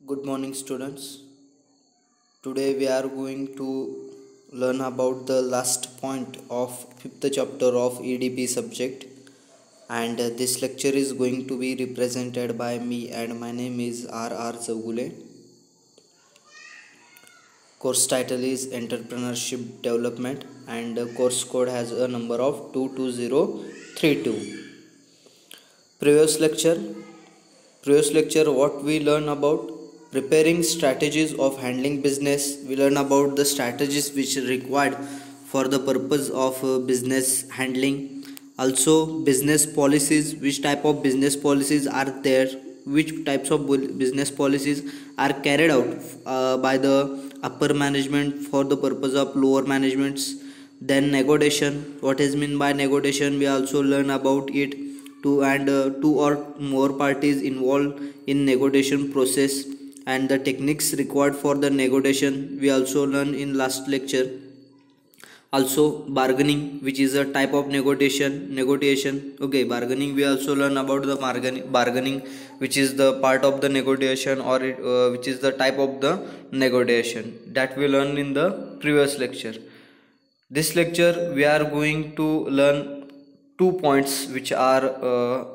Good morning, students. Today we are going to learn about the last point of fifth chapter of EDP subject, and this lecture is going to be represented by me, and my name is R. Zaugule. Course title is Entrepreneurship Development, and the course code has a number of 22032. Previous lecture what we learn about preparing strategies of handling business. We learn about the strategies which are required for the purpose of business handling. Also business policies, which type of business policies are there, which types of business policies are carried out by the upper management for the purpose of lower managements. Then negotiation, what is meant by negotiation, we also learn about it. Two or more parties involved in negotiation process and the techniques required for the negotiation we also learned in last lecture. Also bargaining, which is a type of negotiation. Okay, bargaining we also learn about the bargaining, which is the part of the negotiation, or which is the type of the negotiation that we learned in the previous lecture. This lecture we are going to learn 2 points, which are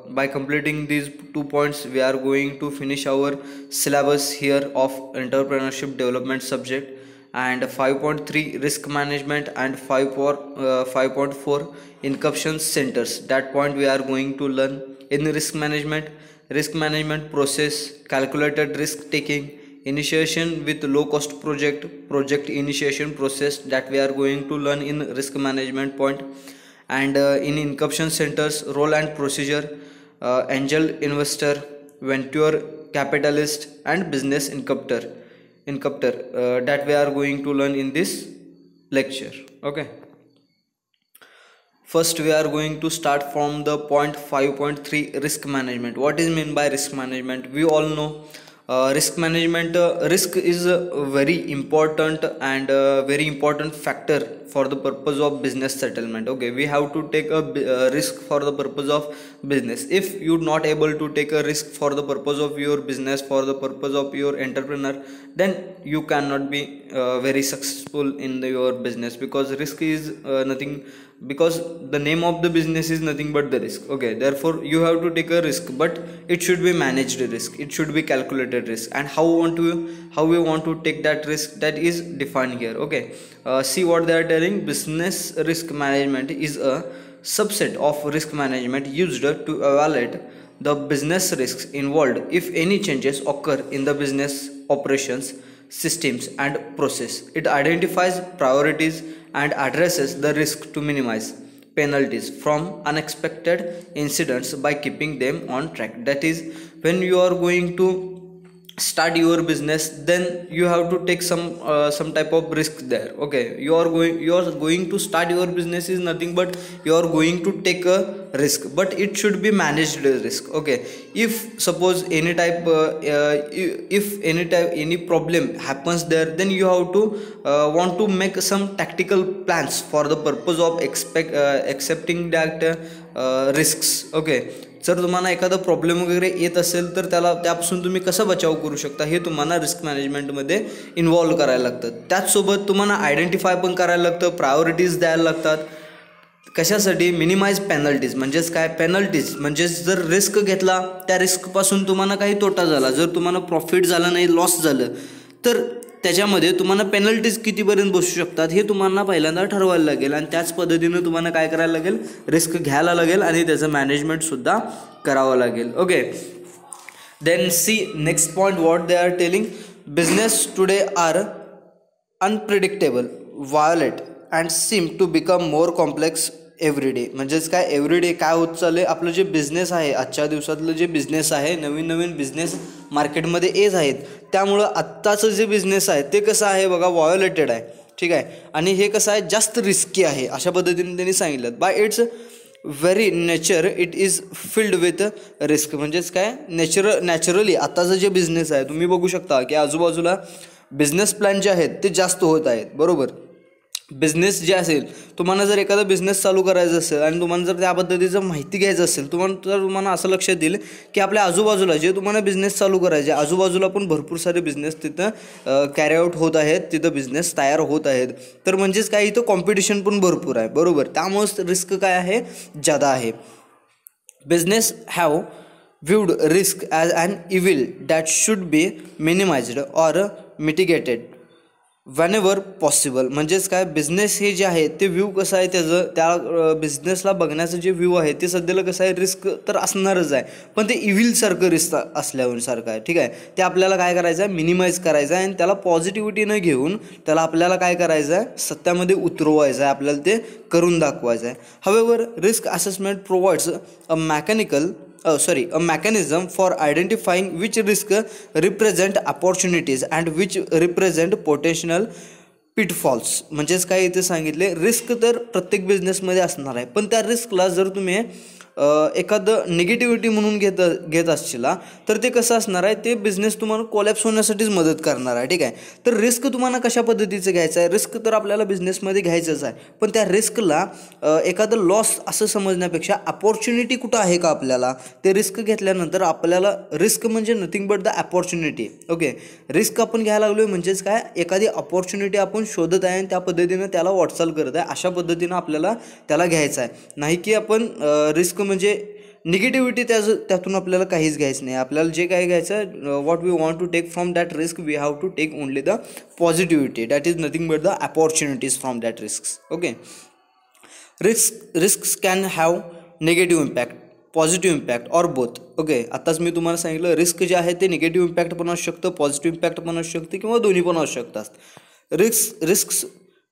by completing these 2 points we are going to finish our syllabus here of entrepreneurship development subject. And 5.3 risk management and 5.4 incubation centers, that point we are going to learn. In risk management process, calculated risk taking, initiation with low cost project initiation process, that we are going to learn in risk management point. And in incubation centers, role and procedure, angel investor, venture capitalist, and business incubator, that we are going to learn in this lecture. Okay, first we are going to start from the point 5.3 risk management. What is meant by risk management? We all know risk management, risk is a very important and very important factor for the purpose of business settlement. Okay, we have to take a risk for the purpose of business. If you're not able to take a risk for the purpose of your business, for the purpose of your entrepreneur, then you cannot be very successful in your business, because risk is nothing, because the name of the business is nothing but the risk. Okay, therefore you have to take a risk, but it should be managed risk, it should be calculated risk, and how we want to take that risk, that is defined here. Okay, see what they are telling. Business risk management is a subset of risk management used to evaluate the business risks involved if any changes occur in the business operations, systems, and process. It identifies priorities and addresses the risk to minimize penalties from unexpected incidents by keeping them on track. That is, when you are going to start your business, then you have to take some type of risk there. Okay, you are going to start your business is nothing but you are going to take a risk, but it should be managed risk. Okay, if suppose any type any problem happens there, then you have to want to make some tactical plans for the purpose of accepting that risks. Okay, जर तुम्हाला एखादा problem वगैरे येत असेल तर त्यापासून तुम्ही कसं बचाव करू शकता हे तुम्हाला रिस्क मॅनेजमेंटमध्ये इन्व्हॉल्व करायला लागतं. त्याचसोबत तुम्हाला आयडेंटिफाय पण करायला लागतं, प्रायोरिटीज द्यायला लागतात. कशासाठी? Minimize penalties. म्हणजेच काय? पेनल्टीज म्हणजेच जर रिस्क घेतला, त्या रिस्कपासून तुम्हाला काही तोटा झाला, जर तुम्हाला प्रॉफिट झाला नाही, लॉस झालं, तर त्याच्यामध्ये तुम्हाला पेनल्टीज कितीपर्यंत बसू शकतात हे तुम्हाला पहिल्यांदा ठरवायला लागेल, आणि त्याच पद्धतीने तुम्हाला काय करायला लागेल? रिस्क घ्यायला लागेल आणि त्याचं मॅनेजमेंट सुद्धा करावं लागेल. Okay, then see next point what they are telling. Business today are unpredictable, volatile and seem to become more complex every day. म्हणजेच काय? एव्हरी डे काय होत चाललं, आपलं जे बिझनेस आहे, आजच्या दिवसातलं जे बिझनेस आहे, नवीन बिझनेस मार्केटमध्ये येत आहेत, त्यामुळं आत्ताचं जे बिझनेस आहे ते कसं आहे बघा, वायोलेटेड आहे. ठीक आहे, आणि हे कसं आहे, जास्त रिस्की आहे, अशा पद्धतीने त्यांनी सांगितलं. Bye it's very nature it is filled with risk. म्हणजेच काय? नॅचरली आत्ताचं जे बिझनेस आहे, तुम्ही बघू शकता की आजूबाजूला बिझनेस प्लॅन जे आहेत ते जास्त होत आहेत, बरोबर. बिझनेस जे असेल, तुम्हाला जर एखादा बिझनेस चालू करायचा असेल आणि तुम्हाला जर त्या पद्धतीचं माहिती घ्यायचं असेल, तुम्हाला असं लक्षात येईल की आपल्या आजूबाजूला जे तुम्हाला बिझनेस चालू करायचे, आजूबाजूला पण भरपूर सारे बिझनेस तिथं कॅरी आउट होत आहेत, तिथं बिझनेस तयार होत आहेत. तर म्हणजेच काय, इथं कॉम्पिटिशन पण भरपूर आहे, बरोबर. त्यामुळेच रिस्क काय आहे, जादा आहे. Business have viewed risk as an evil that should be minimized or mitigated whenever possible. म्हणजेच काय, बिझनेस हे जे आहे ते व्ह्यू कसं आहे त्याचं, त्या बिझनेसला बघण्याचं जे व्ह्यू आहे ते सध्याला कसं आहे, रिस्क तर असणारच आहे, पण ते इव्हिलसारखं रिस्क असल्यासारखं आहे. ठीक आहे, ते आपल्याला काय करायचं आहे, मिनिमाइज करायचं आहे आणि त्याला पॉझिटिव्हिटी न घेऊन त्याला आपल्याला काय करायचं आहे, सत्यामध्ये उतरवायचं आहे, आपल्याला ते करून दाखवायचं आहे. However risk assessment provides a mechanism for identifying which risk represent opportunities and which represent potential pitfalls. म्हणजेच काय इथे सांगितले, रिस्क तर प्रत्येक बिझनेसमध्ये असणार आहे, पण त्या रिस्कला जर तुम्ही एखादं निगेटिव्हिटी म्हणून घेत असशील तर ते कसं असणार आहे, ते बिझनेस तुम्हाला कोलॅप्स होण्यासाठीच मदत करणार आहे. ठीक आहे, तर रिस्क तुम्हाला कशा पद्धतीचं घ्यायचं आहे, रिस्क तर आपल्याला बिझनेसमध्ये घ्यायचंच आहे, पण त्या रिस्कला एखादं लॉस असं समजण्यापेक्षा अपॉर्च्युनिटी कुठं आहे का आपल्याला, ते रिस्क घेतल्यानंतर आपल्याला रिस्क म्हणजे nothing but the opportunity. Okay, risk आपण घ्यायला लागलो म्हणजेच काय, एखादी अपॉर्च्युनिटी आपण शोधत आहे आणि त्या पद्धतीनं त्याला वाटचाल करत आहे, अशा पद्धतीनं आपल्याला त्याला घ्यायचं आहे. नाही की आपण रिस्क म्हणजे निगेटिव्हिटी त्यातून आपल्याला काहीच घ्यायचं नाही. आपल्याला जे काही घ्यायचं, what we want to take from that risk, we have to take only the positivity, that is nothing but the opportunities from that risk. Okay, risk can have negative impact, positive impact or both. Okay, आताच मी तुम्हाला सांगितलं, risk जे आहे ते negative impact पण असू शकतं, पॉझिटिव्ह इम्पॅक्ट पण असू शकतं, किंवा दोन्ही पण असू शकतात. Risk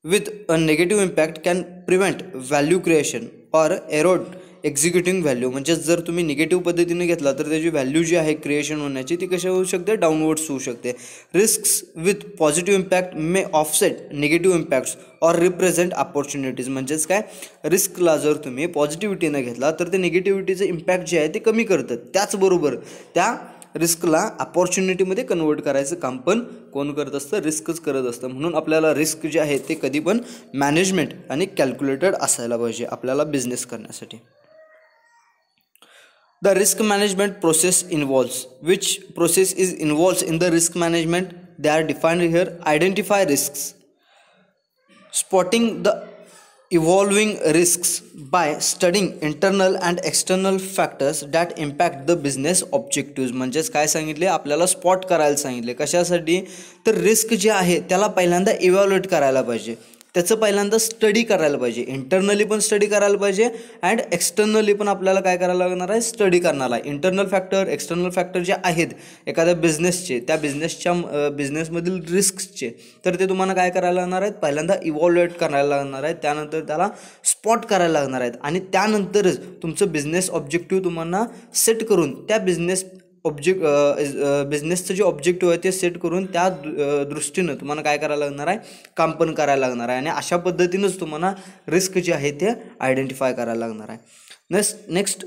with a negative impact can prevent value creation or erode executing value. म्हणजे जर तुम्ही निगेटिव्ह पद्धतीने घेतला तर त्याची व्हॅल्यू जी आहे क्रिएशन होण्याची ती कशी होऊ शकते, डाऊनवर्ड्स होऊ शकते. Risks with positive impact may offset negative impacts or represent opportunities. म्हणजेच काय, रिस्कला जर तुम्ही पॉझिटिव्हिटीने घेतला तर ते निगेटिव्हिटीचं इम्पॅक्ट जे आहे ते कमी करतात, त्याचबरोबर त्या रिस्कला अपॉर्च्युनिटीमध्ये कन्वर्ट करायचं काम पण कोण करत असतं, रिस्कच करत असतं. म्हणून आपल्याला रिस्क जे आहे ते कधी पण मॅनेजमेंट आणि कॅल्क्युलेटेड असायला पाहिजे आपल्याला बिझनेस करण्यासाठी. The risk management process involves, which process is involved in the risk management? They are defined here. Identify risks, spotting the evolving risks by studying internal and external factors that impact the business objectives. म्हणजेच काय सांगितले, आपल्याला spot करायला सांगितले. कशासाठी, तर risk जे आहे त्याला पहिल्यांदा इव्हॅल्युएट करायला पाहिजे, त्याचं पहिल्यांदा स्टडी करायला पाहिजे. इंटरनली पण स्टडी करायला पाहिजे अँड एक्सटर्नली पण आपल्याला काय करायला लागणार आहे, स्टडी करणार आहे. इंटरनल फॅक्टर, एक्सटर्नल फॅक्टर जे आहेत एखाद्या बिझनेसचे, त्या बिझनेसमधील रिस्कचे, तर ते तुम्हाला काय करायला लागणार आहेत, पहिल्यांदा इव्हॅल्युएट करायला लागणार आहेत, त्यानंतर त्याला स्पॉट करायला लागणार आहेत आणि त्यानंतरच तुमचं बिझनेस ऑब्जेक्टिव्ह तुम्हाला सेट करून त्या बिझनेसचं जे ऑब्जेक्टिव्ह आहे ते सेट करून त्या दृष्टीनं तुम्हाला काय करायला लागणार आहे, काम पण करायला लागणार आहे. आणि अशा पद्धतीनंच तुम्हाला रिस्क जे आहे ते आयडेंटिफाय करायला लागणार आहे. Next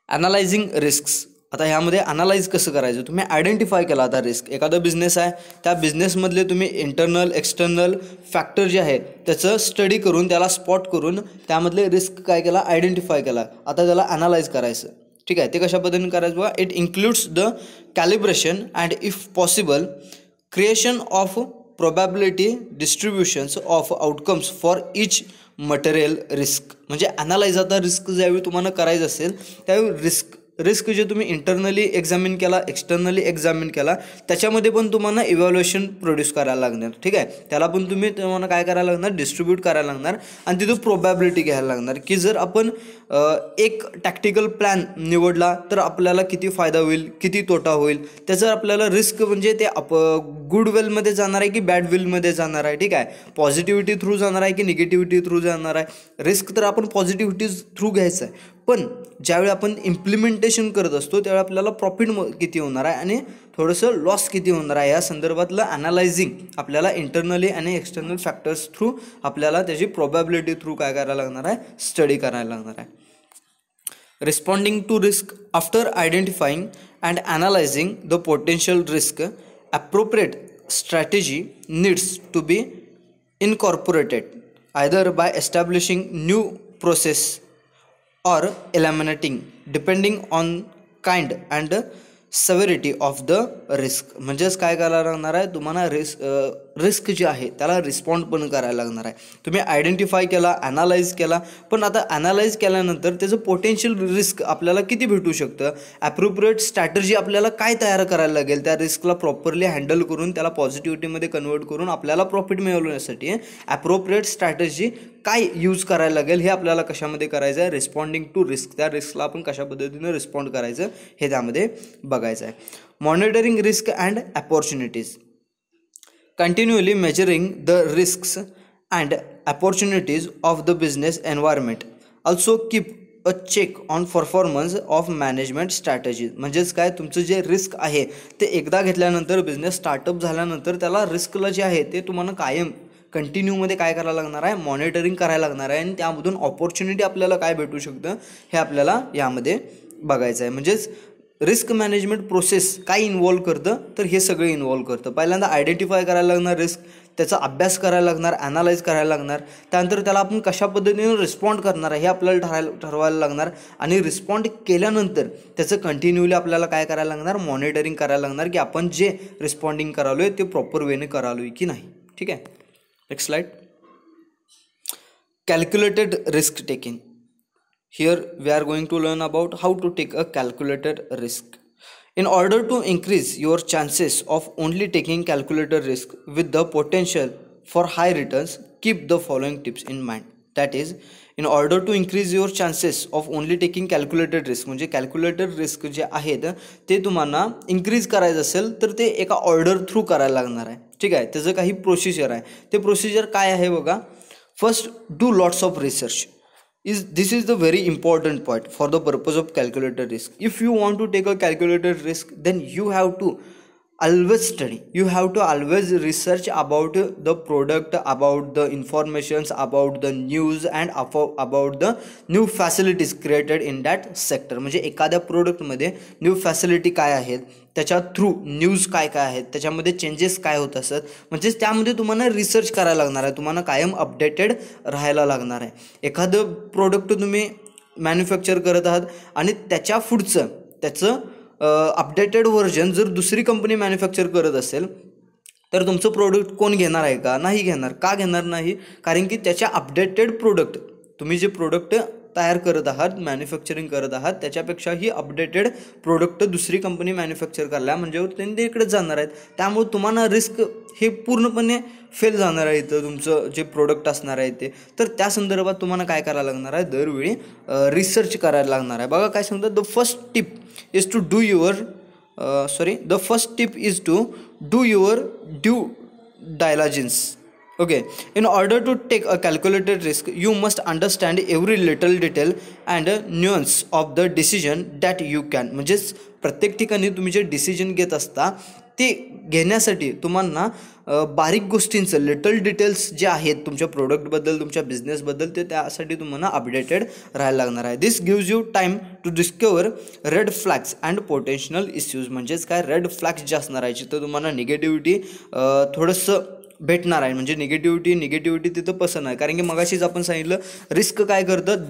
analysing risks. आता ह्यामध्ये अनालाइज कसं करायचं, तुम्ही आयडेंटिफाय केला आता रिस्क, एखादा बिझनेस आहे, त्या बिझनेसमधले तुम्ही इंटरनल एक्सटर्नल फॅक्टर जे आहे त्याचं स्टडी करून त्याला स्पॉट करून त्यामधले रिस्क काय केला, आयडेंटिफाय केला. आता त्याला अनालाइज करायचं. ठीक आहे, ते कशा पद्धतीने करायचं बघा. It includes the calibration and if possible creation of probability distributions of outcomes for each material risk. म्हणजे ॲनालाइज, आता रिस्क ज्यावेळी तुम्हाला करायचं असेल त्यावेळी रिस्क जे तुम्ही इंटरनली एक्झामिन केला, एक्सटर्नली एक्झामिन केला, त्याच्यामध्ये पण तुम्हाला इव्हॅल्युएशन प्रोड्यूस करायला लागणार. ठीक आहे, त्याला पण तुम्हाला काय करायला लागणार, डिस्ट्रीब्यूट करायला लागणार आणि तिथं प्रोबॅबिलिटी घ्यायला लागणार की जर आपण एक टॅक्टिकल प्लॅन निवडला तर आपल्याला किती फायदा होईल, किती तोटा होईल, त्याचं आपल्याला रिस्क म्हणजे ते गुड वेलमध्ये जाणार आहे की बॅड वेलमध्ये जाणार आहे. ठीक आहे, पॉझिटिव्हिटी थ्रू जाणार आहे की निगेटिव्हिटी थ्रू जाणार आहे. रिस्क तर आपण पॉझिटिव्हिटी थ्रू घ्यायचं आहे, पण ज्यावेळी आपण इम्प्लिमेंटेशन करत असतो त्यावेळी आपल्याला प्रॉफिट किती होणार आहे आणि थोडंसं लॉस किती होणार आहे या संदर्भातलं ॲनालायझिंग आपल्याला इंटरनली आणि एक्सटर्नल फॅक्टर्स थ्रू आपल्याला त्याची प्रोबॅबिलिटी थ्रू काय करायला लागणार आहे, स्टडी करायला लागणार आहे. Responding to risk after identifying and analysing the potential risk, appropriate strategy needs to be incorporated either by establishing new process or eliminating depending on kind and severity of the risk. म्हणजेच काय करायला लागणार आहे तुम्हाला risk जे आहे त्याला respond पण करायला लागणार आहे. तुम्ही आयडेंटिफाय केला, ॲनालाइज केला, पण आता ॲनालाइज केल्यानंतर त्याचं पोटेन्शियल रिस्क आपल्याला किती भेटू शकतं, ॲप्रोप्रिएट स्ट्रॅटर्जी आपल्याला काय तयार करायला लागेल त्या रिस्कला प्रॉपरली हँडल करून त्याला पॉझिटिव्हिटीमध्ये कन्वर्ट करून आपल्याला प्रॉफिट मिळवण्यासाठी ॲप्रोप्रिएट स्ट्रॅटर्जी काय यूज करायला लागेल हे आपल्याला कशामध्ये करायचं आहे, रिस्पॉन्डिंग टू रिस्क, त्या रिस्कला आपण कशा पद्धतीने रिस्पॉन्ड करायचं हे त्यामध्ये बघायचं आहे. Monitoring risk and opportunities, continually measuring the risks and opportunities of the business environment. Also keep a check on performance of management strategies. म्हणजेच काय तुमचं जे रिस्क आहे ते एकदा घेतल्यानंतर बिझनेस स्टार्टअप झाल्यानंतर त्याला रिस्कला जे आहे ते तुम्हाला कायम कंटिन्यूमध्ये काय करायला लागणार आहे, मॉनिटरिंग करायला लागणार आहे आणि त्यामधून ऑपॉर्च्युनिटी आपल्याला काय भेटू शकतं हे आपल्याला यामध्ये बघायचं आहे. म्हणजेच रिस्क मॅनेजमेंट प्रोसेस काय इन्व्हॉल्व करतं तर हे सगळं इन्व्हॉल्व करतं. पहिल्यांदा आयडेंटिफाय करायला लागणार रिस्क, त्याचा अभ्यास करायला लागणार, ॲनालाइज करायला लागणार, त्यानंतर त्याला आपण कशा पद्धतीने रिस्पॉन्ड करणार आहे हे आपल्याला ठरवायला लागणार आणि रिस्पॉन्ड केल्यानंतर त्याचं कंटिन्यूली आपल्याला काय करायला लागणार, मॉनिटरिंग करायला लागणार की आपण जे रिस्पॉन्डिंग करालो आहे ते प्रॉपर वेने करालो आहे की नाही. ठीक आहे, next slide. Calculated risk taking. Here we are going to learn about how to take a calculated risk. In order to increase your chances of only taking calculated risk with the potential for high returns, keep the following tips in mind. That is, in order to increase your chances of only taking calculated risk, म्हणजे calculated risk जे आहेत ते तुम्हाला increase करायचं असेल तर ते एका ऑर्डर थ्रू करायला लागणार आहे. ठीक आहे, त्याचं काही प्रोसिजर आहे. ते प्रोसिजर काय आहे बघा. First, do lots of research. This is the very important point for the purpose of calculated risk. If you want to take a calculated risk, then you have to always study, you have to always research about the product, about the informations, about the news and about the new facilities created in that sector. म्हणजे एखाद्या प्रोडक्टमध्ये new facility काय आहेत, त्याच्या through news काय काय आहेत, त्याच्यामध्ये चेंजेस काय होत असतात, म्हणजेच त्यामध्ये तुम्हाला रिसर्च करायला लागणार आहे, तुम्हाला कायम अपडेटेड राहायला लागणार आहे. एखादं प्रोडक्ट तुम्ही मॅन्युफॅक्चर करत आहात आणि त्याच्या पुढचं त्याचं अपडेटेड व्हर्जन जर दुसरी कंपनी मॅन्युफॅक्चर करत असेल तर तुमचं प्रोडक्ट कोण घेणार आहे का, नाही घेणार. का घेणार नाही, कारण की त्याच्या अपडेटेड प्रोडक्ट, तुम्ही जे प्रोडक्ट तयार करत आहात, मॅन्युफॅक्चरिंग करत आहात, त्याच्यापेक्षाही अपडेटेड प्रोडक्ट दुसरी कंपनी मॅन्युफॅक्चर करल्या म्हणजे त्यांनी इकडेच जाणार आहेत. त्यामुळे तुम्हाला रिस्क हे पूर्णपणे फेल जाणार आहे इथं तुमचं जे प्रोडक्ट असणार आहे ते. तर त्या संदर्भात तुम्हाला काय करायला लागणार आहे, दरवेळी रिसर्च करायला लागणार आहे. बघा काय सांगतात, the first tip is to do your due diligence. Okay, in order to take a calculated risk, you must understand every little detail and nuance of the decision that you can. म्हणजेच प्रत्येक ठिकाणी तुम्ही जे decision घेत असता ते घेण्यासाठी तुम्हाला बारीक गोष्टींचं लिटल डिटेल्स जे आहेत तुमच्या प्रोडक्टबद्दल, तुमच्या बिझनेसबद्दल, ते त्यासाठी तुम्हाला अपडेटेड राहायला लागणार आहे. This gives you time to discover red flags and potential issues. म्हणजेच काय, रेड फ्लॅग्स जे असणार आहे जिथं तुम्हाला निगेटिव्हिटी थोडंसं भेटणार आहे. म्हणजे निगेटिव्हिटी तिथं पसंत आहे. कारण की मगाशीच आपण सांगितलं रिस्क काय करतं,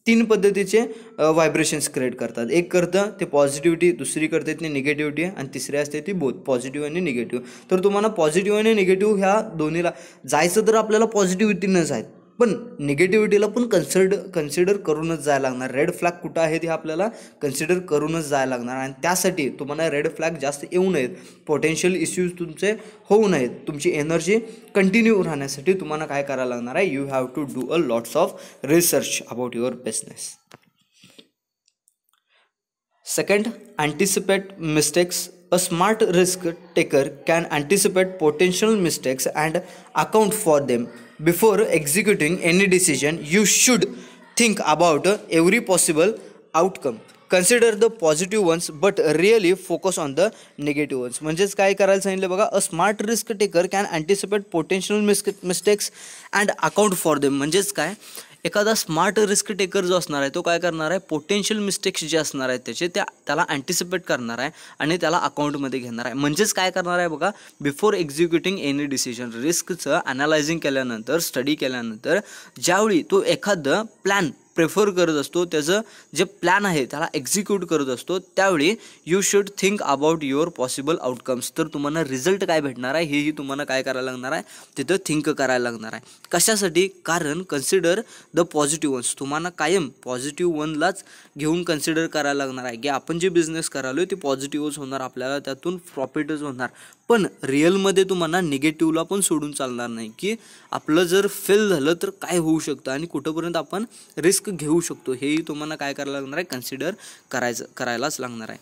3 पद्धतीचे व्हायब्रेशन्स क्रिएट करतात. एक करतं ते पॉझिटिव्हिटी, दुसरी करते ती निगेटिव्हिटी आणि तिसरी असते ती बोथ पॉझिटिव्ह आणि निगेटिव्ह. तर तुम्हाला पॉझिटिव्ह आणि निगेटिव्ह ह्या दोन्हीला जायचं तर आपल्याला पॉझिटिव्हिटीनंच आहे, पण निगेटिव्हिटीला पण कन्सिडर करूनच जायला लागणार. रेड फ्लॅग कुठं आहेत हे आपल्याला कन्सिडर करूनच जायला लागणार आणि त्यासाठी तुम्हाला रेड फ्लॅग जास्त येऊ नयेत, पोटेन्शियल इश्यूज तुमचे होऊ नयेत, तुमची एनर्जी कंटिन्यू राहण्यासाठी तुम्हाला काय करायला लागणार आहे, you have to do a lots of research about your business. Second, anticipate mistakes. A smart risk taker can anticipate potential mistakes and account for them. Before executing any decision, you should think about every possible outcome. Consider the positive ones but really focus on the negative ones. म्हणजेच काय करायला सांगितलं बघा, a smart risk taker can anticipate potential mistakes and account for them. म्हणजेच काय, एखादा smart risk taker जो असणार आहे तो काय करणार आहे, पोटेन्शियल मिस्टेक्स जे असणार आहेत त्याला अँटिसिपेट करणार आहे आणि त्याला अकाउंटमध्ये घेणार आहे. म्हणजेच काय करणार आहे बघा, बिफोर एक्झिक्युटिंग एनी डिसिजन, रिस्कचं अनालायझिंग केल्यानंतर, स्टडी केल्यानंतर ज्यावेळी तो एखादं प्लॅन प्रेफर करत असतो, त्याचं जे प्लॅन आहे त्याला एक्झिक्यूट करत असतो, त्यावेळी you should think about your possible outcomes. तर तुम्हाला रिझल्ट काय भेटणार आहे हेही तुम्हाला काय करायला लागणार आहे, तिथं थिंक करायला लागणार आहे. कशासाठी? कारण कन्सिडर द पॉझिटिव्ह वन्स. तुम्हाला कायम पॉझिटिव्ह वनलाच घेऊन कन्सिडर करायला लागणार आहे की आपण जे बिझनेस करालो ते पॉझिटिव्हच होणार, आपल्याला त्यातून प्रॉफिटच होणार. पण रिअलमध्ये तुम्हाला निगेटिव्हला पण सोडून चालणार नाही की आपलं जर फेल झालं तर काय होऊ शकतं आणि कुठंपर्यंत आपण रिस्क घेऊ शकतो, हेही तुम्हाला काय करायला लागणार आहे, कन्सिडर करायलाच लागणार आहे.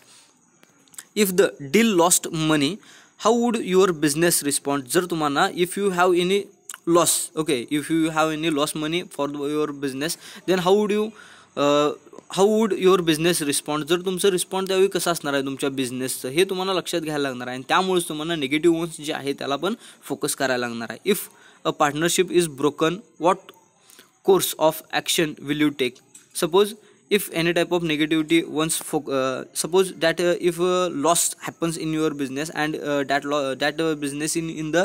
If the deal lost money, how would your business respond. जर तुम्हाला if you have any loss, okay, if you have any loss money for your business, then how would your business respond. जर तुमचं respond त्यावेळी कसं असणार आहे तुमच्या बिझनेसचं, हे तुम्हाला लक्षात घ्यायला लागणार आहे आणि त्यामुळेच तुम्हाला निगेटिव्ह वन्स जे आहे त्याला पण फोकस करायला लागणार आहे. If a partnership is broken, what course of action will you take? Suppose if any type of negativity once suppose that if loss happens in your business and that business in the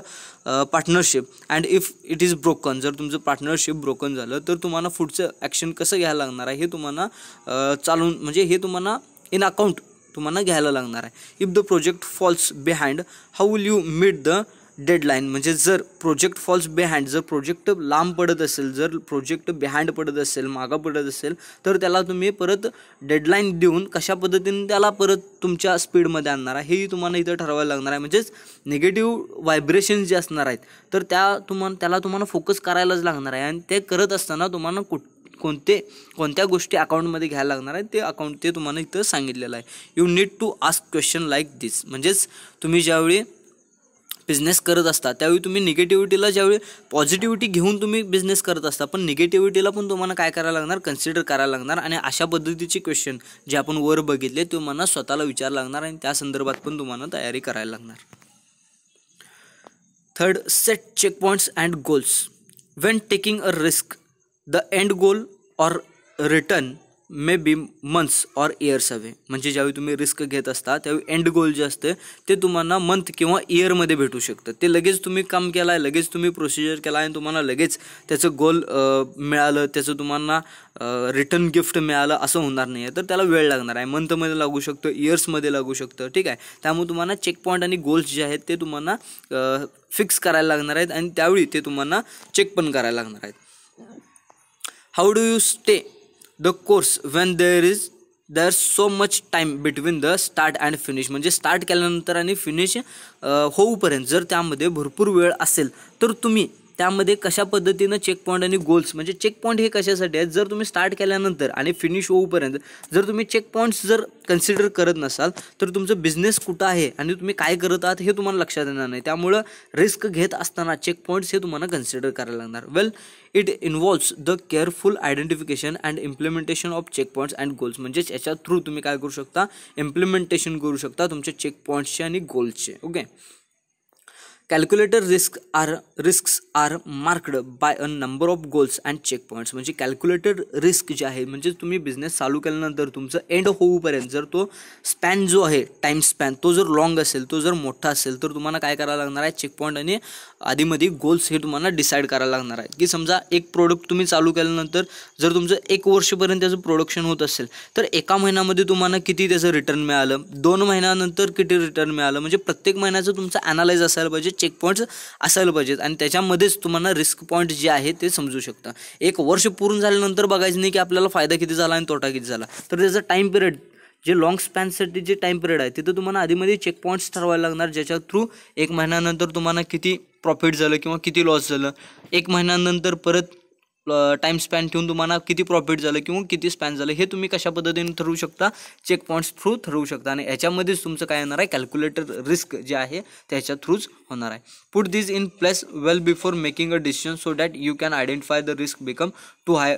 partnership and if it is broken, जर तुमचं partnership broken झालं तर तुम्हाला पुढचं action कसं घ्यायला लागणार आहे हे तुम्हाला चालून म्हणजे हे तुम्हाला इन अकाउंट तुम्हाला घ्यायला लागणार आहे. If the project falls behind, how will you meet the deadline. म्हणजे जर प्रोजेक्ट फॉल्स बिहाइंड, जर प्रोजेक्ट लांब पडत असेल, जर प्रोजेक्ट बिहाइंड पडत असेल, मागं पडत असेल, तर त्याला तुम्ही परत डेडलाईन देऊन कशा पद्धतीने त्याला परत तुमच्या स्पीडमध्ये आणणार आहे हेही तुम्हाला इथं ठरवायला लागणार आहे. म्हणजेच निगेटिव्ह व्हायब्रेशन जे असणार आहेत तर त्याला तुम्हाला फोकस करायलाच लागणार आहे आणि ते करत असताना तुम्हाला कोणत्या गोष्टी अकाउंटमध्ये घ्यायला लागणार आहेत ते तुम्हाला इथं सांगितलेलं आहे. You need to ask question like this. म्हणजेच तुम्ही ज्यावेळी बिझनेस करत असता त्यावेळी तुम्ही निगेटिव्हिटीला, ज्यावेळी पॉझिटिव्हिटी घेऊन तुम्ही बिझनेस करत असता पण निगेटिव्हिटीला पण तुम्हाला काय करायला लागणार, कन्सिडर करायला लागणार आणि अशा पद्धतीचे क्वेश्चन जे आपण वर बघितले ते तुम्हाला स्वतःला विचारायला लागणार आणि त्या संदर्भात पण तुम्हाला तयारी करायला लागणार. Third, set check points and goals. When taking a risk, the end goal or return may be months or years away. म्हणजे ज्यावेळी तुम्ही रिस्क घेत असता त्यावेळी एंड गोल जे असते ते तुम्हाला मंथ किंवा इयरमध्ये भेटू शकतं. ते लगेच तुम्ही काम केलं आहे, लगेच तुम्ही प्रोसिजर केला आहे आणि तुम्हाला लगेच त्याचं गोल मिळालं, त्याचं तुम्हाला रिटर्न गिफ्ट मिळालं असं होणार नाही आहे. तर त्याला वेळ लागणार आहे, मंथमध्ये लागू शकतं, इयर्समध्ये लागू शकतं, ठीक आहे. त्यामुळे तुम्हाला चेक पॉईंट आणि गोल्स जे आहेत ते तुम्हाला फिक्स करायला लागणार आहेत आणि त्यावेळी ते तुम्हाला चेक पण करायला लागणार आहेत. How do you stay the course when there so much time between the start and finish. म्हणजे स्टार्ट केल्यानंतर आणि फिनिश होऊपर्यंत जर त्यामध्ये भरपूर वेळ असेल तर तुम्ही त्यामध्ये कशा पद्धतीनं चेक पॉईंट आणि गोल्स, म्हणजे चेक पॉईंट हे कशासाठी आहेत, जर तुम्ही स्टार्ट केल्यानंतर आणि फिनिश होऊपर्यंत जर तुम्ही चेक पॉईंट्स जर कन्सिडर करत नसाल तर तुमचं बिझनेस कुठं आहे आणि तुम्ही काय करत आहात हे तुम्हाला लक्षात येणार नाही. त्यामुळं रिस्क घेत असताना चेक पॉईंट्स हे तुम्हाला कन्सिडर करायला लागणार. Well, it involves the careful identification and implementation of check points and goals. म्हणजेच याच्या थ्रू तुम्ही काय करू शकता, इम्प्लिमेंटेशन करू शकता तुमच्या चेक पॉईंट्सचे आणि गोल्सचे. Okay. Calculator risks are marked by a number of goals and check points. म्हणजे कॅल्क्युलेटेड रिस्क जे आहे म्हणजे तुम्ही बिझनेस चालू केल्यानंतर तुमचं एंड होऊपर्यंत जर तो स्पॅन जो आहे, टाईम स्पॅन, तो जर लॉंग असेल, तो जर मोठा असेल तर तुम्हाला काय करायला लागणार आहे, चेक पॉईंट आणि आधीमध्ये गोल्स हे तुम्हाला डिसाईड करायला लागणार आहे. की समजा एक प्रोडक्ट तुम्ही चालू केल्यानंतर जर तुमचं 1 वर्षपर्यंत त्याचं प्रोडक्शन होत असेल तर 1 महिन्यामध्ये तुम्हाला किती त्याचं रिटर्न मिळालं, 2 महिन्यानंतर किती रिटर्न मिळालं, म्हणजे प्रत्येक महिन्याचं तुमचं ॲनालाइज असायला पाहिजे, चेक पॉईंट्स असायला पाहिजेत आणि त्याच्यामध्येच तुम्हाला रिस्क पॉईंट जे आहे ते समजू शकता. 1 वर्ष पूर्ण झाल्यानंतर बघायचं नाही की आपल्याला फायदा किती झाला आणि तोटा किती झाला, तर त्याचा टाईम पिरियड जे लॉंग स्पॅनसाठी जे टाईम पिरियड आहे तिथं तुम्हाला आधीमध्ये चेक पॉईंट्स ठरवायला लागणार, ज्याच्या थ्रू 1 महिन्यानंतर तुम्हाला किती प्रॉफिट झालं किंवा किती लॉस झालं, 1 महिन्यानंतर परत टाईम स्पॅन ठेवून तुम्हाला किती प्रॉफिट झालं किंवा किती स्पॅन झालं हे तुम्ही कशा पद्धतीने ठरवू शकता, चेक पॉईंट्स थ्रू ठरवू शकता आणि याच्यामध्येच तुमचं काय येणार आहे, कॅल्क्युलेटर रिस्क जे आहे त्याच्या थ्रूच होणार आहे. Put this in place well before making a decision so that you can identify the risk become too high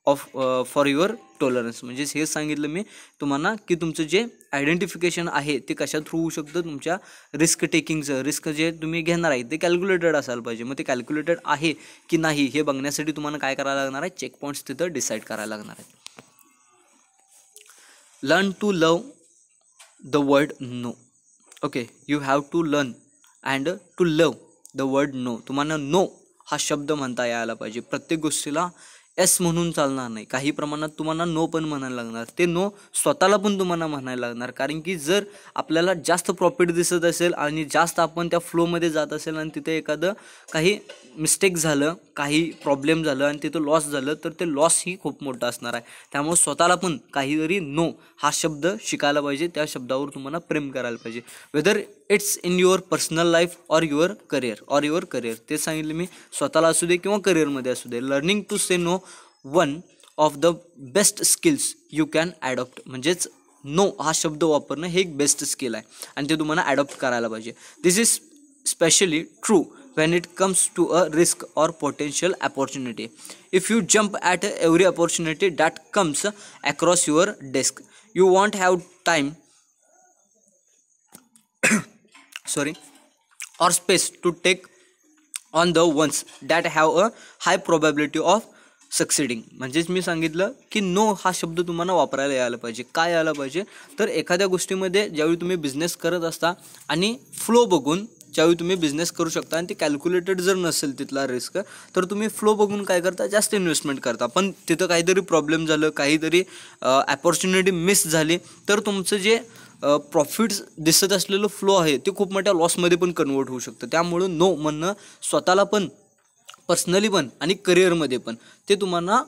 of for your tolerance. म्हणजेच हे सांगितलं मी तुम्हाला की तुमचं जे आयडेंटिफिकेशन आहे ते कशा थ्रू होऊ शकतं, तुमच्या रिस्क टेकिंगचं, रिस्क जे तुम्ही घेणार आहे ते कॅल्क्युलेटेड असायला पाहिजे. मग ते कॅल्क्युलेटेड आहे की नाही हे बघण्यासाठी तुम्हाला काय करायला लागणार आहे, चेक पॉईंट्स तिथं डिसाईड करायला लागणार आहेत. Learn to love the word no. Okay, you have to learn and to love the word no. तुम्हाला नो हा शब्द म्हणता यायला पाहिजे. प्रत्येक गोष्टीला एस म्हणून चालणार नाही, काही प्रमाणात तुम्हाला नो पण म्हणायला लागणार. ते नो स्वतःला पण तुम्हाला म्हणायला लागणार, कारण की जर आपल्याला जास्त प्रॉफिट दिसत असेल आणि जास्त आपण त्या फ्लोमध्ये जात असेल आणि तिथे एखादं काही मिस्टेक झालं, काही प्रॉब्लेम झालं आणि तिथं लॉस झालं तर ते लॉस ही खूप मोठं असणार आहे. त्यामुळे स्वतःला पण काहीतरी नो हा शब्द शिकायला पाहिजे, त्या शब्दावर तुम्हाला प्रेम करायला पाहिजे. Whether it's in your personal life or your career. ते सांगितले मी, स्वतःला असू दे किंवा करिअरमध्ये असू दे. Learning to say no one of the best skills you can adopt. म्हणजेच नो हा शब्द वापरणं हे एक बेस्ट स्किल आहे आणि ते तुम्हाला ॲडॉप्ट करायला पाहिजे. This is specially true when it comes to a risk or potential opportunity. If you jump at every opportunity that comes across your desk, you won't have time or space to take on the ones that have a high probability of सक्सिडिंग. म्हणजेच मी सांगितलं की no हा शब्द तुम्हाला वापरायला यायला पाहिजे. काय यायला पाहिजे तर एखाद्या गोष्टीमध्ये ज्यावेळी तुम्ही बिझनेस करत असता आणि फ्लो बघून ज्यावेळी तुम्ही बिझनेस करू शकता आणि ते कॅल्क्युलेटेड जर नसेल तिथला रिस्क, तर तुम्ही फ्लो बघून काय करता, जास्त इन्व्हेस्टमेंट करता. पण तिथं काहीतरी प्रॉब्लेम झालं, काहीतरी अपॉर्च्युनिटी मिस झाली तर तुमचं जे प्रॉफिट्स दिसत असलेलं फ्लो आहे ते खूप मोठ्या लॉसमध्ये पण कन्वर्ट होऊ शकतं. त्यामुळं नो म्हणणं स्वतःला पण, पर्सनली पण आणि करिअरमध्ये पण ते तुम्हाला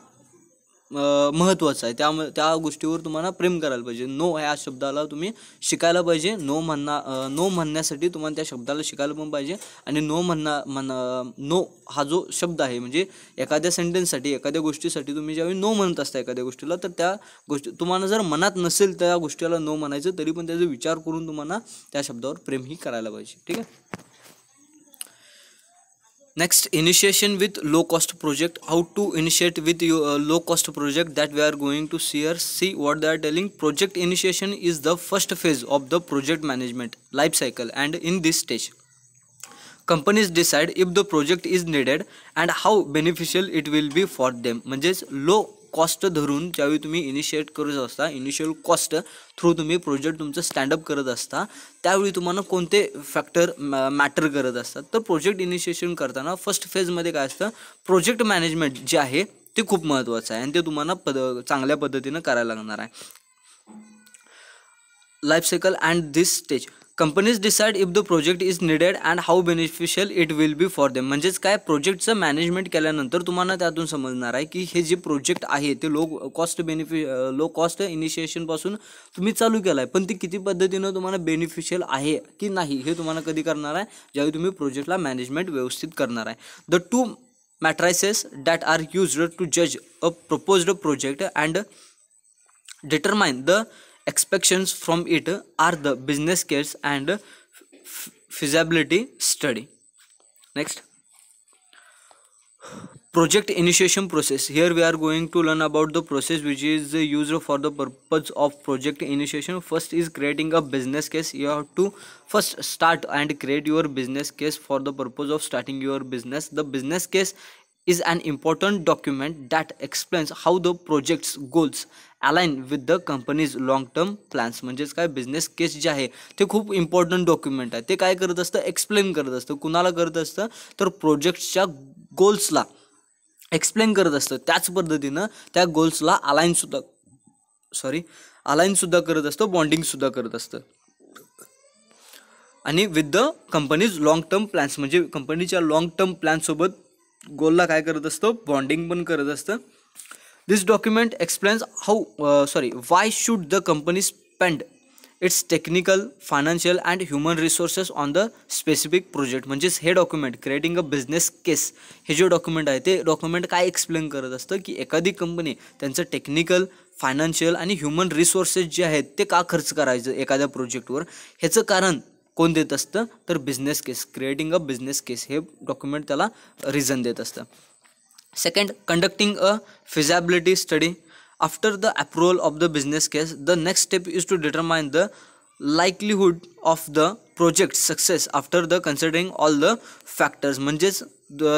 महत्त्वाचं आहे. त्यामुळे त्या गोष्टीवर तुम्हाला प्रेम करायला पाहिजे. नो ह्या शब्दाला तुम्ही शिकायला पाहिजे. नो म्हणण्यासाठी तुम्हाला त्या शब्दाला शिकायला पण पाहिजे. आणि नो हा जो शब्द आहे म्हणजे एखाद्या सेंटेन्ससाठी, एखाद्या गोष्टीसाठी तुम्ही ज्यावेळी नो म्हणत असता एखाद्या गोष्टीला, तर त्या गोष्टी तुम्हाला जर मनात नसेल त्या गोष्टीला नो म्हणायचं, तरी पण त्याचा विचार करून तुम्हाला त्या शब्दावर प्रेमही करायला पाहिजे. ठीक आहे. Next, initiation with low cost project. How to initiate with low cost project that we are going to see what they are telling. Project initiation is the first phase of the project management life cycle, and in this stage companies decide if the project is needed and how beneficial it will be for them. म्हणजेच low cost धरून ज्यावेळी तुम्ही initiate करत असता, initial cost through तुम्ही project तुमचं stand up करत असता, त्यावेळी तुम्हाला कोणते फॅक्टर मॅटर करत असतात. तर प्रोजेक्ट इनिशिएशन करताना फर्स्ट फेजमध्ये काय असतं, प्रोजेक्ट मॅनेजमेंट जे आहे ते खूप महत्त्वाचं आहे आणि ते तुम्हाला चांगल्या पद्धतीनं करायला लागणार आहे. Life cycle and this stage companies decide if the project is needed and how beneficial it will be for them. म्हणजेच काय, प्रोजेक्टचं मॅनेजमेंट केल्यानंतर तुम्हाला त्यातून समजणार आहे की हे जे प्रोजेक्ट आहे ते लो कॉस्ट इनिशिएशनपासून तुम्ही चालू केलं आहे, पण ते किती पद्धतीनं तुम्हाला बेनिफिशियल आहे की नाही हे तुम्हाला कधी करणार आहे, ज्यावेळी तुम्ही प्रोजेक्टला मॅनेजमेंट व्यवस्थित करणार आहे. The two matrices that are used to जज a proposed project and determine the expectations from it are the business case and feasibility study. Next, project initiation process. Here we are going to learn about the process which is used for the purpose of project initiation. First is creating a business case. You have to first start and create your business case for the purpose of starting your business. The business case is an important document that explains how the project's goals align with the company's long term plans. म्हणजेच काय, business केस जे आहे ते खूप important document आहे. ते काय करत असतं, एक्सप्लेन करत असतं. कुणाला करत असतं तर प्रोजेक्टच्या गोल्सला एक्सप्लेन करत असतं. त्याच पद्धतीनं त्या गोल्सला अलाइन सुद्धा करत असतं, बॉन्डिंगसुद्धा करत असतं. आणि with the companies long term plans, म्हणजे कंपनीच्या लॉंग टर्म प्लॅनसोबत गोलला काय करत असतं, बॉन्डिंग पण करत असतं. This document explains why should the company spend its technical, financial and human resources on the specific project. म्हणजेच हे document creating a business case हे जे डॉक्युमेंट आहे ते डॉक्युमेंट काय एक्सप्लेन करत असतं की एखादी कंपनी त्यांचं टेक्निकल, फायनान्शियल आणि ह्युमन रिसोर्सेस जे आहेत ते का खर्च करायचं एखाद्या प्रोजेक्टवर, ह्याचं कारण कोण देत असतं तर business case. Creating a business case हे डॉक्युमेंट त्याला रिझन देत असतं. Second, conducting a feasibility study. After the approval of the business case, the next step is to determine the likelihood of the project success after the considering all the factors. म्हणजेच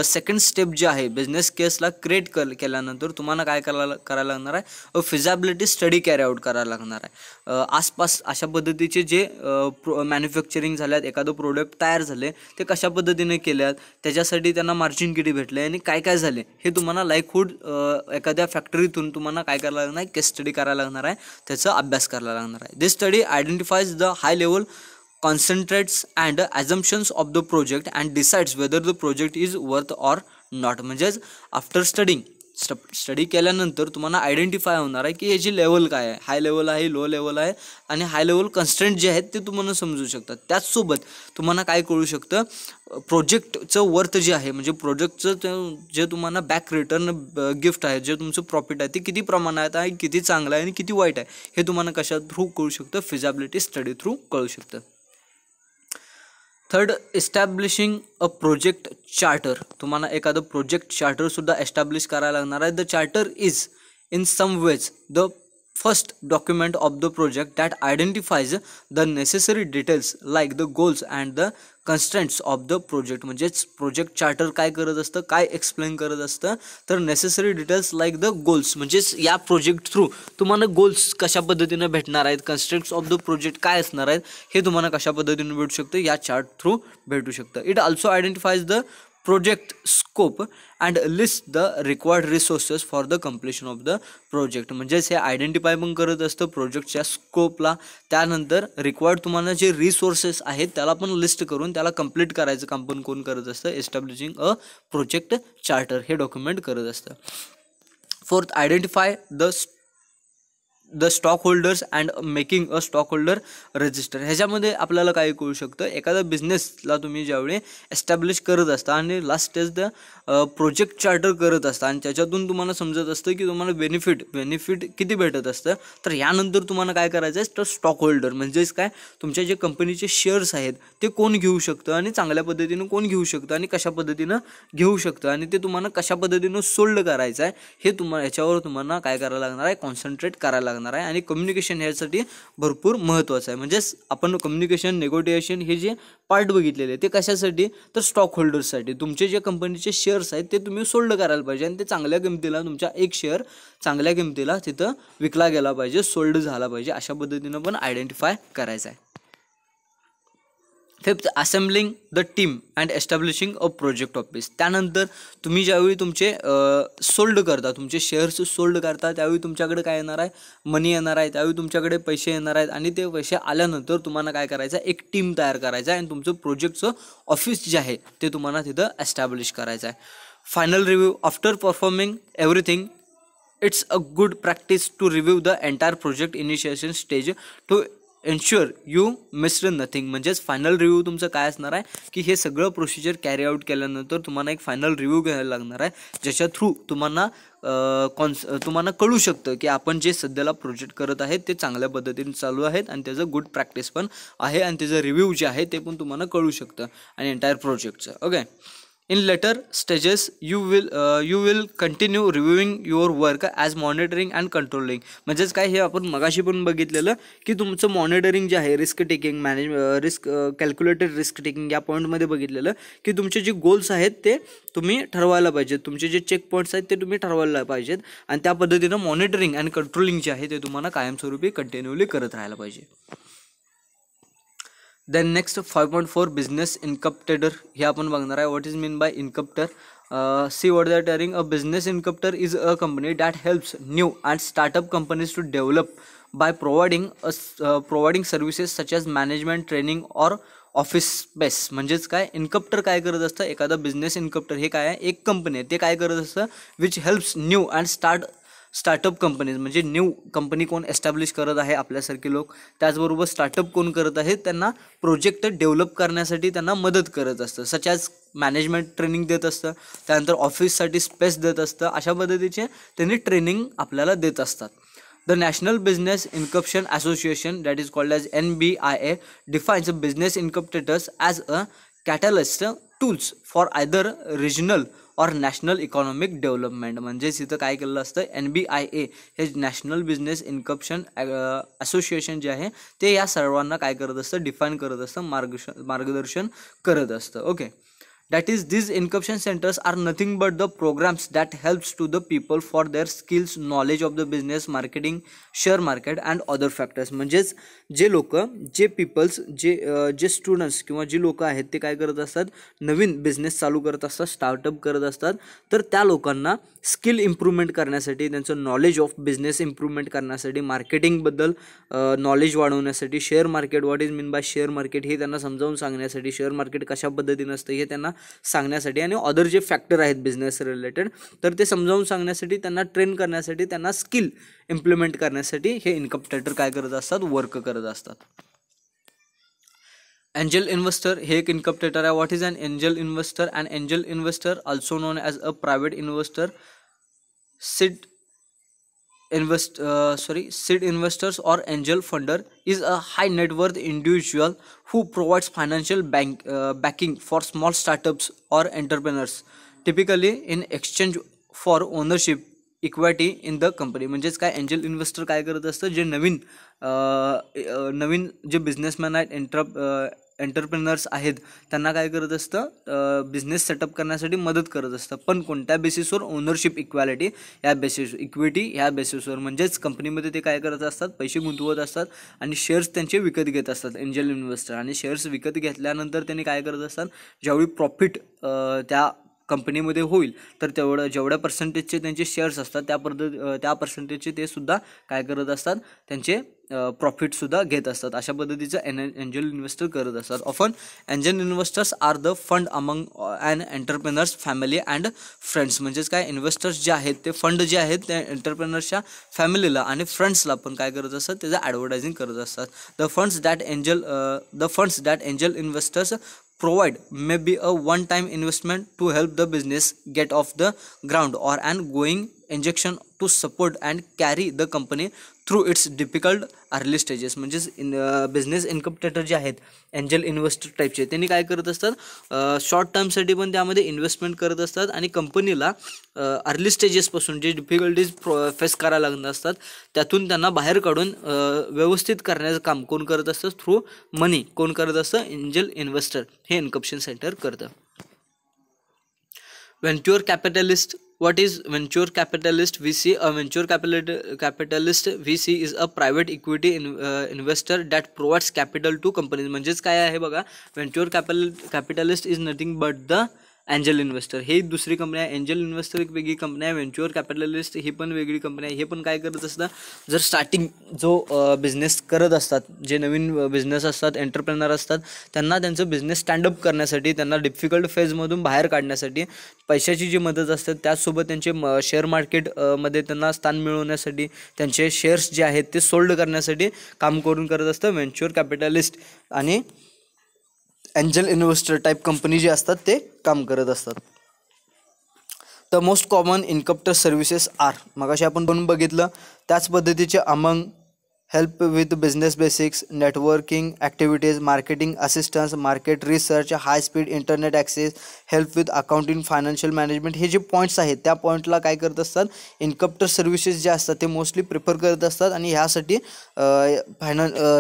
second step जे आहे business Kesla create केल्यानंतर तुम्हाला काय करायला लागणार आहे, अ फिझॅबिलिटी study carry out करायला लागणार आहे. आसपास अशा पद्धतीचे जे मॅन्युफॅक्चरिंग झाल्यात, एखादं प्रोडक्ट तयार झाले ते कशा पद्धतीने केल्यात, त्याच्यासाठी त्यांना मार्जिन किती भेटले आणि काय काय झाले हे तुम्हाला लाईकहुड एखाद्या फॅक्टरीतून तुम्हाला काय करायला लागणार आहे, केस स्टडी करायला लागणार आहे, त्याचा अभ्यास करायला लागणार आहे. This study identifies the high level concentrates and assumptions of the project and decides whether the project is worth or not. म्हणजेच आफ्टर स्टडी केल्यानंतर तुम्हाला आयडेंटिफाय होणार आहे की याची लेवल काय आहे, हाय लेवल आहे, लो लेवल आहे, आणि हाय लेवल कन्स्ट्रेंट जे आहेत ते तुम्हाला समजू शकतात. त्याचसोबत तुम्हाला काय कळू शकतं, प्रोजेक्टचं वर्थ जे आहे, म्हणजे प्रोजेक्टचं जे तुम्हाला बॅक रिटर्न गिफ्ट आहे, जे तुमचं प्रॉफिट आहे ते किती प्रमाणात आहे, किती चांगलं आहे आणि किती वाईट आहे हे तुम्हाला कशा थ्रू कळू शकतं, फिझॅबिलिटी स्टडी थ्रू कळू शकतं. Third, establishing a project charter. तुम्हाला एखादं प्रोजेक्ट चार्टरसुद्धा एस्टॅब्लिश करायला लागणार आहे. The charter is in some ways the first document of the project that identifies the necessary details like the goals and the constraints of the project. म्हणजेच project charter काय करत असतं, काय एक्सप्लेन करत असतं, तर necessary details like the goals, म्हणजेच या प्रोजेक्ट थ्रू तुम्हाला गोल्स कशा पद्धतीने भेटणार आहेत, कन्स्ट्रेंट्स ऑफ द प्रोजेक्ट काय असणार आहेत हे तुम्हाला कशा पद्धतीने भेटू शकतं, या चार्ट थ्रू भेटू शकतं. It also identifies the project scope and list the required resources for the completion of the project. म्हणजेच हे आयडेंटिफाय पण करत असतं प्रोजेक्टच्या स्कोपला, त्यानंतर रिक्वायर्ड तुम्हाला जे रिसोर्सेस आहेत त्याला पण लिस्ट करून त्याला कंप्लीट करायचं काम पण कोण करत असतं, एस्टॅब्लिशिंग अ प्रोजेक्ट चार्टर हे डॉक्युमेंट करत असतं. Fourth, identify the stock holders and making a stock holder register. ह्याच्यामध्ये आपल्याला काय कळू शकतं, एखाद्या बिझनेसला तुम्ही ज्यावेळी एस्टॅब्लिश करत असता आणि last stage the project charter करत असता आणि त्याच्यातून तुम्हाला समजत असतं की तुम्हाला बेनिफिट किती भेटत असतं, तर यानंतर तुम्हाला काय करायचं आहे, तर स्टॉक होल्डर म्हणजेच काय, तुमच्या जे कंपनीचे शेअर्स आहेत ते कोण घेऊ शकतं आणि चांगल्या पद्धतीनं कोण घेऊ शकतं आणि कशा पद्धतीनं घेऊ शकतं आणि ते तुम्हाला कशा पद्धतीनं सोल्ड करायचं आहे हे याच्यावर तुम्हाला काय करायला लागणार आहे, कॉन्सन्ट्रेट करायला लागणार आहे. आणि कम्युनिकेशन ह्यासाठी भरपूर महत्त्वाचं आहे. म्हणजेच आपण कम्युनिकेशन, नेगोटिएशन हे जे पार्ट बघितलेले ते कशासाठी, तर स्टॉक होल्डर्ससाठी. तुमचे जे कंपनीचे शेअर्स आहेत ते तुम्ही सोल्ड करायला पाहिजे आणि ते चांगल्या किमतीला, तुमच्या एक शेअर चांगल्या किमतीला तिथं विकला गेला पाहिजे, सोल्ड झाला पाहिजे, अशा पद्धतीनं पण आयडेंटिफाय करायचं आहे. Fifth, assembling the team and establishing a project office. त्यानंतर तुम्ही ज्यावेळी तुमचे सोल्ड करता, तुमचे शेअर्स सोल्ड करता, त्यावेळी तुमच्याकडे काय येणार आहे, मनी येणार आहे, त्यावेळी तुमच्याकडे पैसे येणार आहेत आणि ते पैसे आल्यानंतर तुम्हाला काय करायचं आहे, एक टीम तयार करायचं आहे आणि तुमचं प्रोजेक्टचं ऑफिस जे आहे ते तुम्हाला तिथं एस्टॅब्लिश करायचं आहे. Final review. After performing everything, it's a good practice to review the entire project initiation stage to ensure you missed nothing. म्हणजेच फायनल रिव्ह्यू तुमचं काय असणार आहे की हे सगळं प्रोसिजर कॅरी आउट केल्यानंतर तुम्हाला एक फायनल रिव्ह्यू घ्यायला लागणार आहे, ज्याच्या थ्रू तुम्हाला कळू शकतं की आपण जे सध्याला प्रोजेक्ट करत आहेत ते चांगल्या पद्धतीने चालू आहेत आणि त्याचं गुड प्रॅक्टिस पण आहे आणि त्याचं रिव्ह्यू जे आहे ते पण तुम्हाला कळू शकतं आणि एंटायर प्रोजेक्टचं. Okay. In later stages, you will continue reviewing your work as monitoring and controlling. म्हणजेच काय, हे आपण मगाशी पण बघितलेलं की तुमचं मॉनिटरिंग जे आहे, risk taking, calculated risk taking, या पॉईंटमध्ये बघितलेलं की तुमचे जे गोल्स आहेत ते तुम्ही ठरवायला पाहिजेत, तुमचे जे चेक पॉईंट्स आहेत ते तुम्ही ठरवायला पाहिजेत आणि त्या पद्धतीनं मॉनिटरिंग आणि कंट्रोलिंग जे आहे ते तुम्हाला कायमस्वरूपी कंटिन्यूली करत राहायला पाहिजे. Then next 5.4 business incubator. हे आपण बघणार आहे. What is mean by incubator. See what they are telling. A business incubator is a company that helps new and startup companies to develop by providing services such as management, training or office space. म्हणजेच काय, इन्कप्टर काय करत असतं, एखादा business इन्कप्टर हे काय आहे, एक कंपनी आहे, ते काय करत असतं, which helps new and startup companies. म्हणजे न्यू कंपनी कोण एस्टॅब्लिश करत आहे, आपल्यासारखे लोक, त्याचबरोबर स्टार्टअप कोण करत आहेत, त्यांना प्रोजेक्ट डेव्हलप करण्यासाठी त्यांना मदत करत असतं. सच ॲज मॅनेजमेंट ट्रेनिंग देत असतं, त्यानंतर ऑफिससाठी स्पेस देत असतं, अशा पद्धतीचे त्यांनी ट्रेनिंग आपल्याला देत असतात. The National Business Incubation Association, that is called as NBIA, defines business incubators as a catalyst tools for either regional और नॅशनल इकॉनॉमिक डेव्हलपमेंट. म्हणजेच इथं काय केलेलं असतं, NBIA हे नॅशनल बिझनेस इन्कप्शन असोसिएशन जे आहे ते या सर्वांना काय करत असतं, डिफाईन करत असतं, मार्गदर्शन करत असतं. Okay. That is, these incubation centers are nothing but the programs that helps to the people for their skills, knowledge of the business, marketing, share market and other factors. म्हणजेच जे लोक, जे पीपल्स, जे स्टुडंट्स किंवा जे लोक आहेत ते काय करत असतात, नवीन बिझनेस चालू करत असतात, स्टार्टअप करत असतात, तर त्या लोकांना स्किल इम्प्रूव्हमेंट करण्यासाठी, त्यांचं नॉलेज ऑफ बिझनेस इम्प्रूव्हमेंट करण्यासाठी, मार्केटिंगबद्दल नॉलेज वाढवण्यासाठी, share market, what is mean bye share market हे त्यांना समजावून सांगण्यासाठी, शेअर मार्केट कशा पद्धतीनं असतं हे त्यांना सांगण्यासाठी, आणि अदर जे फॅक्टर आहेत बिझनेस रिलेटेड तर ते समजावून सांगण्यासाठी, त्यांना ट्रेन करण्यासाठी, त्यांना स्किल इम्प्लिमेंट करण्यासाठी हे इन्कम्पेटर काय करत असतात, वर्क करत असतात. एंजल इन्व्हेस्टर हे एक इन्कम्पेटर आहे. What is an angel investor? And angel investor also known as a private investor, seed investors or angel funder is a high net worth individual who provides financial backing for small startups or entrepreneurs, typically in exchange for ownership equity in the company. म्हणजेच काय, angel investor काय करत असतं, जे नवीन जे businessman आहेत, entrepreneurs आहेत, त्यांना काय करत असतं, बिझनेस सेटअप करण्यासाठी मदत करत असतं, पण कोणत्या बेसिसवर, ओनरशिप इक्वॅलिटी या बेसिस, इक्विटी ह्या बेसिसवर. म्हणजेच कंपनीमध्ये ते काय करत असतात, पैसे गुंतवत असतात आणि शेअर्स त्यांचे विकत घेत असतात एंजल इन्व्हेस्टर. आणि शेअर्स विकत घेतल्यानंतर त्यांनी काय करत असतात, ज्यावेळी प्रॉफिट त्या कंपनीमध्ये होईल तर जेवढ्या पर्सेंटेजचे त्यांचे शेअर्स असतात त्या पर्सेंटेजचे ते सुद्धा काय करत असतात, त्यांचे प्रॉफिटसुद्धा घेत असतात. अशा पद्धतीचं एंजल इन्व्हेस्टर करत असतात. Often angel investors are the fund among and entrepreneurs family and friends. म्हणजेच काय, इन्व्हेस्टर्स जे आहेत ते फंड जे आहेत त्या एंटरप्रेनर्सच्या फॅमिलीला आणि फ्रेंड्सला पण काय करत असतात, त्याचं ॲडव्हर्टायझिंग करत असतात. The funds that angel investors provide may be a one-time investment to help the business get off the ground or an ongoing injection to support and carry the company through its difficult early stages. म्हणजेच business इन्कम्पेटर जे आहेत angel investor टाईपचे, त्यांनी काय करत असतात, short टर्मसाठी पण त्यामध्ये इन्व्हेस्टमेंट करत असतात आणि कंपनीला अर्ली स्टेजेसपासून जे डिफिकल्टीज फेस करायला लागत असतात त्यातून त्यांना बाहेर काढून व्यवस्थित करण्याचं काम कोण करत असतं, थ्रू मनी कोण करत असतं, एंजल इन्व्हेस्टर हे इन्कम्पेशन सेंटर करतं. Venture capitalist. What is venture capitalist? VC. A venture capitalist VC is a private equity investor that provides capital to companies. म्हणजेच काय आहे बघा, venture capitalist is nothing but the angel investor. हे दुसरी company आहे. Angel investor एक वेगळी company आहे. व्हेंचर कॅपिटलिस्ट ही पण वेगळी कंपनी आहे. हे पण काय करत असतात, जर स्टार्टिंग जो बिझनेस करत असतात, जे नवीन बिझनेस असतात, एंटरप्रेनर असतात, त्यांना त्यांचं बिझनेस स्टँडअप करण्यासाठी, त्यांना डिफिकल्ट फेजमधून बाहेर काढण्यासाठी पैशाची जी मदत असते, त्याचसोबत त्यांचे शेअर मार्केटमध्ये त्यांना स्थान मिळवण्यासाठी, त्यांचे शेअर्स जे आहेत ते सोल्ड करण्यासाठी काम करून करत असतं व्हेंचर कॅपिटलिस्ट आणि एंजल इन्व्हेस्टर टाईप कंपनी जे असतात ते काम करत असतात. The most common incubator services are, मगाशी आपण दोन बघितलं त्याच पद्धतीचे among help with business basics, networking activities, marketing assistance, market research, high speed internet access, help with accounting, financial management. हे जे पॉईंट्स आहेत त्या पॉईंटला काय करत असतात, इन्कम्पेटर सर्व्हिसेस जे असतात ते मोस्टली प्रिफर करत असतात आणि ह्यासाठी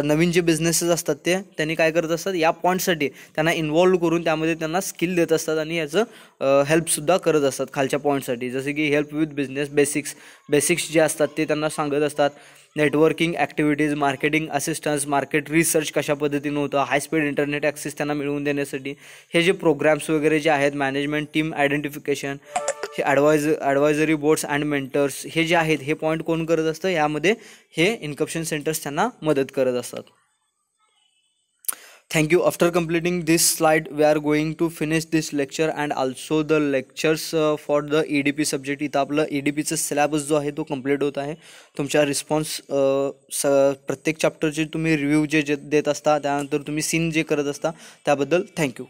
नवीन जे बिझनेसेस असतात त्यांनी काय करत असतात, या पॉईंटसाठी त्यांना इन्व्हॉल्व करून त्यामध्ये त्यांना स्किल देत असतात आणि याचं हेल्पसुद्धा करत असतात खालच्या पॉईंटसाठी. जसे की हेल्प विथ बिझनेस बेसिक्स जे असतात ते त्यांना सांगत असतात. Networking activities, marketing assistance, market research कशा पद्धतीनं होतं, हाय स्पीड इंटरनेट ॲक्सेस त्यांना मिळवून देण्यासाठी हे जे प्रोग्राम्स वगैरे जे आहेत, मॅनेजमेंट टीम आयडेंटिफिकेशन, हे ॲडवायझरी बोर्ड्स अँड मेंटर्स हे जे आहेत हे पॉईंट कोण करत असतं, यामध्ये हे इन्कम्पेशन सेंटर्स त्यांना मदत करत असतात. Thank you. After completing this slide, we are going to finish this lecture and also the lectures for the EDP subject. इथं आपलं EDPचा सिलेबस जो आहे तो कंप्लीट होत आहे. तुमच्या रिस्पॉन्स प्रत्येक चॅप्टरचे तुम्ही रिव्ह्यू जे देत असता, त्यानंतर तुम्ही सीन जे करत असता त्याबद्दल थँक्यू.